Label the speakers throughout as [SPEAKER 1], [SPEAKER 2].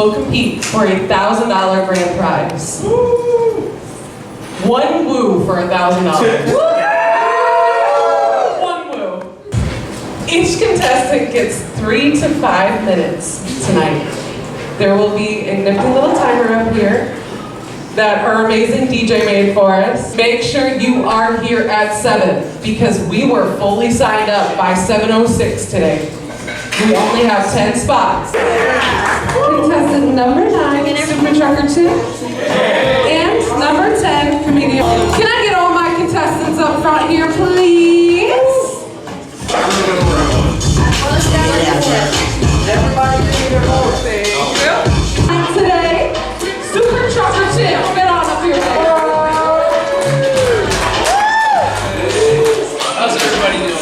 [SPEAKER 1] will compete for a $1,000 grand prize. One woo for $1,000. One woo. Each contestant gets 3 to 5 minutes tonight. There will be a nifty little timer up here that our amazing DJ made for us. Make sure you are here at 7 because we were fully signed up by 7:06 today. We only have 10 spots. Contestant number 9, Super Trucker 2. And number 10, comedian. Can I get all my contestants up front here, please?
[SPEAKER 2] Everybody give me their vote, thank you.
[SPEAKER 1] And today, Super Trucker 2. Get on up here, baby.
[SPEAKER 3] How's everybody doing?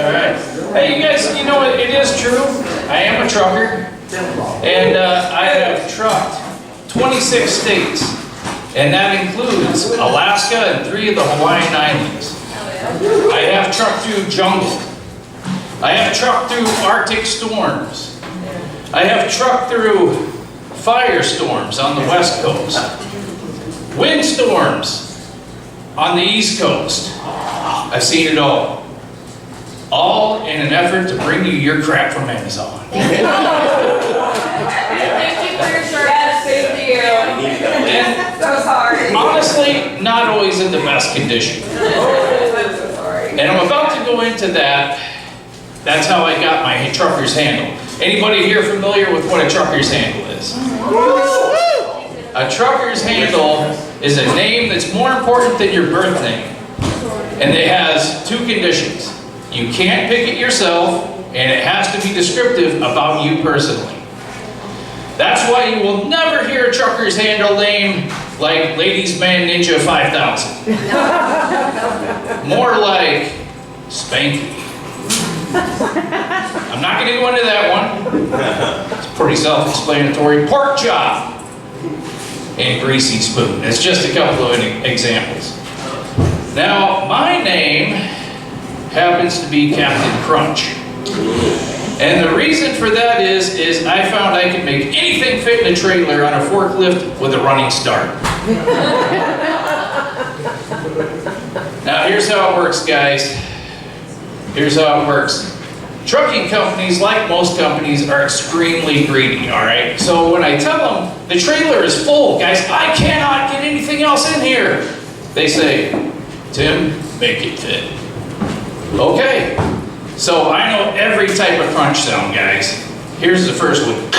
[SPEAKER 3] Alright. Hey, you guys, you know what? It is true. I am a trucker. And I have trucked 26 states. And that includes Alaska and 3 of the Hawaiian Islands. I have trucked through jungle. I have trucked through Arctic storms. I have trucked through firestorms on the West Coast. Windstorms on the East Coast. I've seen it all. All in an effort to bring you your crap from Amazon.
[SPEAKER 2] Thank you for your service. Thank you.
[SPEAKER 3] And
[SPEAKER 2] So sorry.
[SPEAKER 3] honestly, not always in the best condition.
[SPEAKER 2] I'm so sorry.
[SPEAKER 3] And I'm about to go into that. That's how I got my trucker's handle. Anybody here familiar with what a trucker's handle is? A trucker's handle is a name that's more important than your birth name. And it has 2 conditions. You can't pick it yourself, and it has to be descriptive about you personally. That's why you will never hear a trucker's handle name like Ladies Man Ninja 5000. More like Spanky. I'm not going to go into that one. It's pretty self-explanatory. Pork chop and greasy spoon. It's just a couple of examples. Now, my name happens to be Captain Crunch. And the reason for that is I found I could make anything fit in a trailer on a forklift with a running start. Now, here's how it works, guys. Here's how it works. Trucking companies, like most companies, are extremely greedy, all right? So when I tell them, the trailer is full, guys, I cannot get anything else in here. They say, Tim, make it fit. Okay, so I know every type of crunch sound, guys. Here's the first one.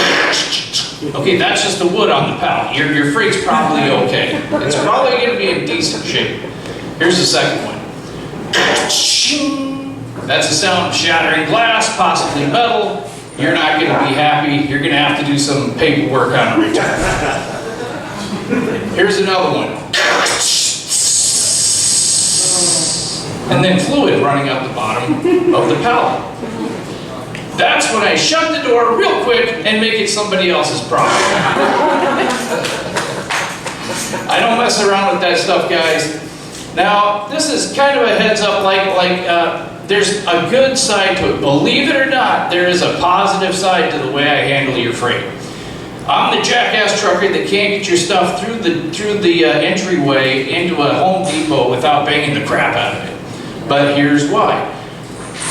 [SPEAKER 3] Okay, that's just the wood on the pallet. Your freight's probably okay. It's probably gonna be in decent shape. Here's the second one. That's the sound of shattering glass, possibly metal. You're not going to be happy. You're going to have to do some paperwork on a return. Here's another one. And then fluid running out the bottom of the pallet. That's when I shut the door real quick and make it somebody else's problem. I don't mess around with that stuff, guys. Now, this is kind of a heads up, there's a good side to it. Believe it or not, there is a positive side to the way I handle your freight. I'm the jackass trucker that can't get your stuff through the entryway into a Home Depot without banging the crap out of it. But here's why.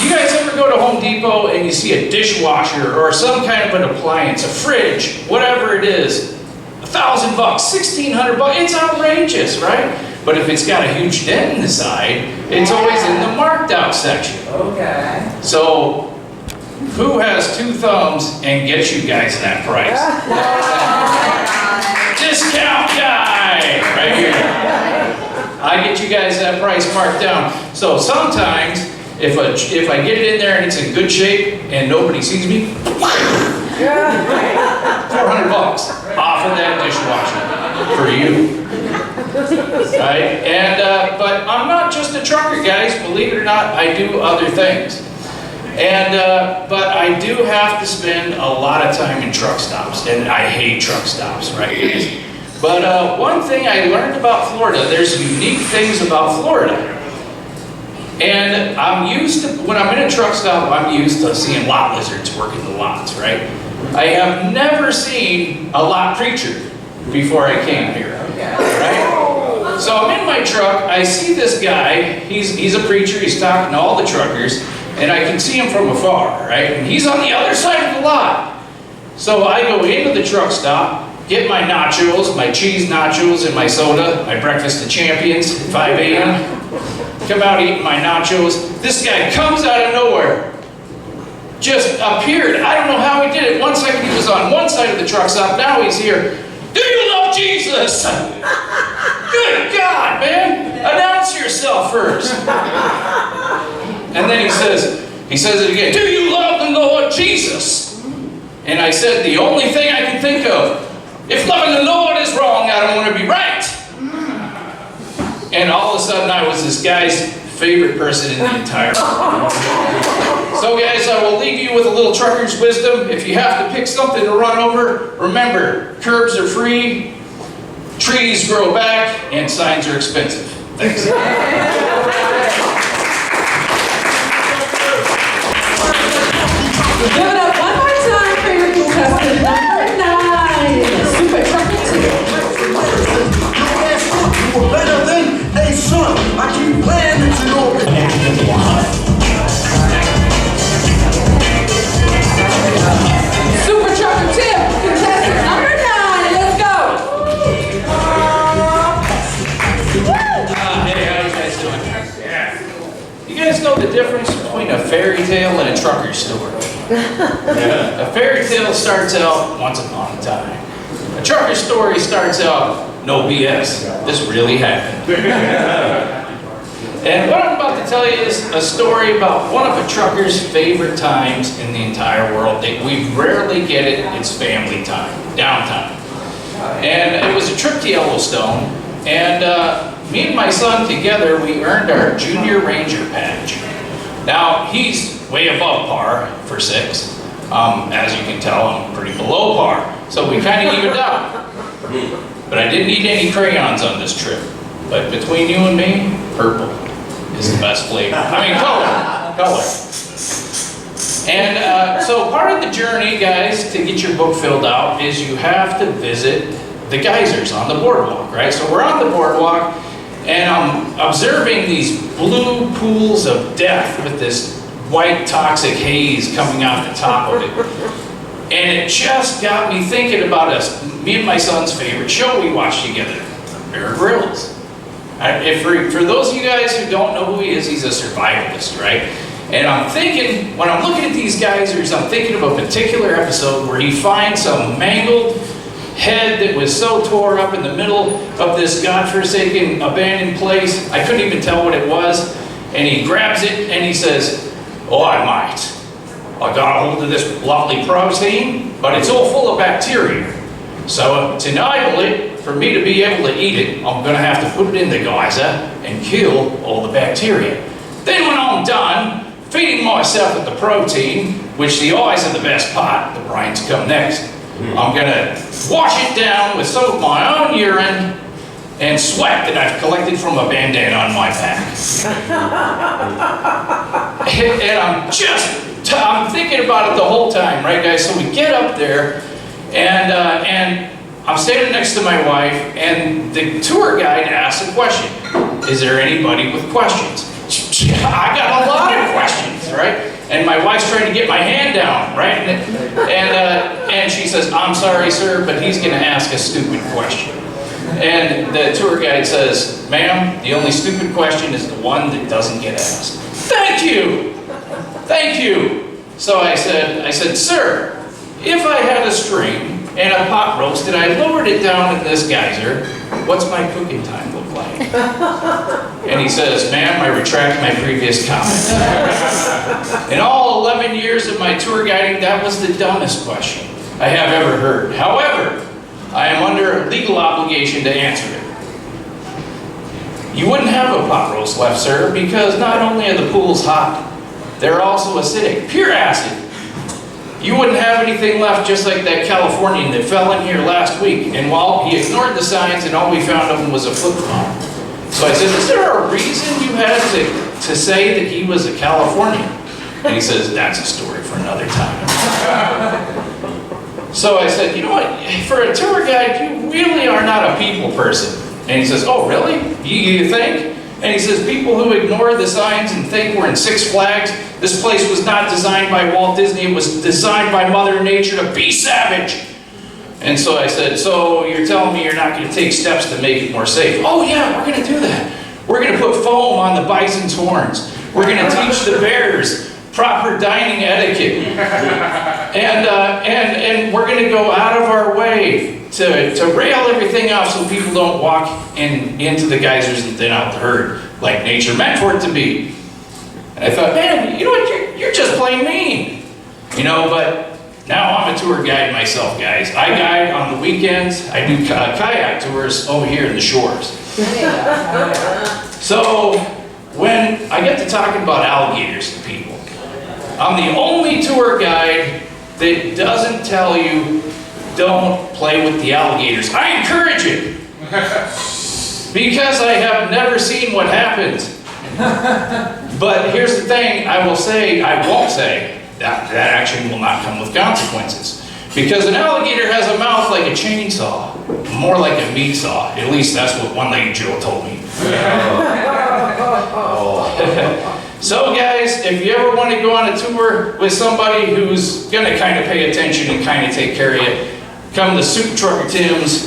[SPEAKER 3] You guys ever go to Home Depot and you see a dishwasher or some kind of an appliance, a fridge, whatever it is, $1,000, $1,600, it's outrageous, right? But if it's got a huge dent in the side, it's always in the marked out section.
[SPEAKER 2] Okay.
[SPEAKER 3] So, who has 2 thumbs and gets you guys that price? Discount guy, right here. I get you guys that price marked down. So sometimes, if I get it in there and it's in good shape and nobody sees me, $400 off of that dishwasher for you. Right? And but I'm not just a trucker, guys. Believe it or not, I do other things. And but I do have to spend a lot of time in truck stops, and I hate truck stops, right, guys? But one thing I learned about Florida, there's unique things about Florida. And I'm used to, when I'm in a truck stop, I'm used to seeing lot lizards working the lots, right? I have never seen a lot preacher before I came here, right? So I'm in my truck, I see this guy, he's a preacher, he's talking to all the truckers, and I can see him from afar, right? And he's on the other side of the lot. So I go into the truck stop, get my nachos, my cheese nachos and my soda, my breakfast of champions at 5 a.m. Come out eating my nachos. This guy comes out of nowhere. Just appeared. I don't know how he did it. 1 second he was on one side of the truck stop, now he's here. Do you love Jesus? Good God, man. Announce yourself first. And then he says it again. Do you love the Lord Jesus? And I said, the only thing I can think of, if loving the Lord is wrong, I don't want to be right. And all of a sudden I was this guy's favorite person in the entire world. So guys, I will leave you with a little trucker's wisdom. If you have to pick something to run over, remember, curbs are free, trees grow back, and signs are expensive. Thanks.
[SPEAKER 1] Give it up one more time for your contestant number 9, Super Trucker 2.
[SPEAKER 4] You were better than a son. I keep playing that you know.
[SPEAKER 1] Super Trucker 2, contestant number 9. Let's go.
[SPEAKER 3] Hey, how you guys doing? You guys know the difference between a fairy tale and a trucker story? A fairy tale starts out once upon a time. A trucker story starts out, no BS, this really happened. And what I'm about to tell you is a story about one of a trucker's favorite times in the entire world. We rarely get it, it's family time, downtime. And it was a trip to Yellowstone, and me and my son together, we earned our Junior Ranger badge. Now, he's way above par for 6. As you can tell, I'm pretty below par, so we kind of evened out. But I didn't need any crayons on this trip. But between you and me, purple is the best flavor. I mean, color. And so part of the journey, guys, to get your book filled out is you have to visit the geysers on the boardwalk, right? So we're on the boardwalk, and I'm observing these blue pools of death with this white toxic haze coming off the top of it. And it just got me thinking about me and my son's favorite show we watched together, Bear Grylls. For those of you guys who don't know who he is, he's a survivalist, right? And I'm thinking, when I'm looking at these geysers, I'm thinking of a particular episode where he finds some mangled head that was so tore up in the middle of this godforsaken abandoned place, I couldn't even tell what it was. And he grabs it and he says, "Oh, I might. I got a hold of this lovely protein, but it's all full of bacteria. So to enable it, for me to be able to eat it, I'm gonna have to put it in the geyser and kill all the bacteria. Then when I'm done, feeding myself with the protein, which the eyes are the best part, the brains come next, I'm gonna wash it down with some of my own urine and sweat that I've collected from a bandana on my back." And I'm thinking about it the whole time, right guys? So we get up there, and I'm standing next to my wife, and the tour guide asks a question. Is there anybody with questions? I got a lot of questions, right? And my wife's trying to get my hand down, right? And she says, "I'm sorry, sir, but he's gonna ask a stupid question." And the tour guide says, "Ma'am, the only stupid question is the one that doesn't get asked." "Thank you, thank you." So I said, "Sir, if I had a string and a pot roast and I lowered it down in this geyser, what's my cooking time look like?" And he says, "Ma'am, I retract my previous comment." In all 11 years of my tour guiding, that was the dumbest question I have ever heard. However, I am under a legal obligation to answer it. You wouldn't have a pot roast left, sir, because not only are the pools hot, they're also acidic, pure acid. You wouldn't have anything left, just like that Californian that fell in here last week, and while he ignored the signs and all we found of him was a flip-flop." So I said, "Is there a reason you had to say that he was a Californian?" And he says, "That's a story for another time." So I said, you know what, for a tour guide, you really are not a people person. And he says, oh, really? You think? And he says, people who ignore the signs and think we're in Six Flags, this place was not designed by Walt Disney, it was designed by Mother Nature to be savage. And so I said, so you're telling me you're not going to take steps to make it more safe? Oh yeah, we're going to do that. We're going to put foam on the bison's horns. We're going to teach the bears proper dining etiquette. And we're going to go out of our way to rail everything off so people don't walk into the geysers and thin out the herd like nature meant for it to be. And I thought, man, you know what, you're just plain mean. You know, but now I'm a tour guide myself, guys. I guide on the weekends. I do kayak tours over here in the shores. So when I get to talking about alligators to people, I'm the only tour guide that doesn't tell you don't play with the alligators. I encourage it because I have never seen what happens. But here's the thing, I won't say that action will not come with consequences. Because an alligator has a mouth like a chainsaw, more like a meat saw. At least that's what one lady Jill told me. So guys, if you ever want to go on a tour with somebody who's going to kind of pay attention and kind of take care of you, come to Super Trucker Tim's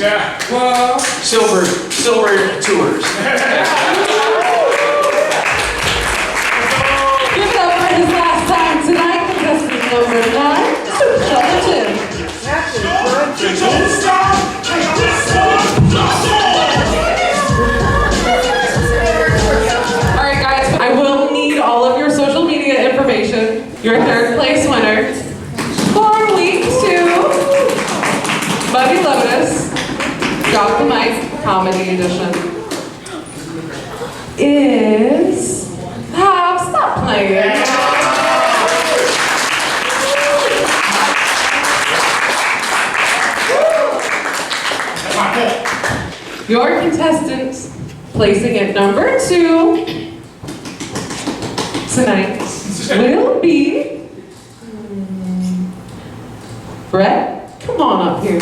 [SPEAKER 3] Silver Tours.
[SPEAKER 1] Give it up for his last time tonight, contestant number 9, Super Trucker Tim.
[SPEAKER 4] Don't stop!
[SPEAKER 1] Alright guys, I will need all of your social media information. Your third place winner for week 2, Buddy Lotus, Drop the Mic Comedy Edition, is... stop playing. Your contestants placing at number 2 tonight will be Brett. Come on up here.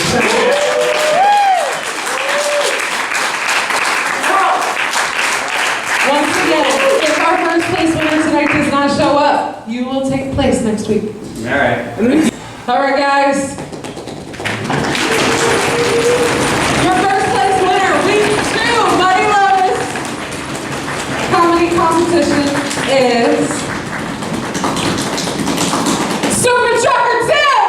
[SPEAKER 1] Once again, if our first place winner tonight does not show up, you will take place next week.
[SPEAKER 5] All right.
[SPEAKER 1] All right, guys. Your first place winner, week 2, Buddy Lotus comedy competition is Super Trucker Tim!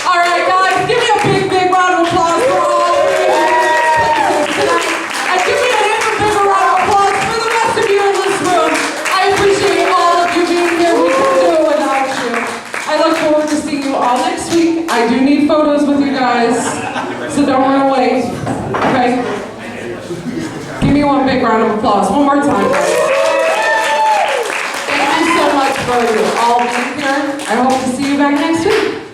[SPEAKER 1] All right, guys, give me a big, big round of applause for all of you tonight. And give me an even bigger round of applause for the rest of you in this room. I appreciate all of you being here. We can do it without you. I look forward to seeing you all next week. I do need photos with you guys, so don't run away. Okay? Give me one big round of applause. One more time. Thank you so much for all being here. I hope to see you back next week.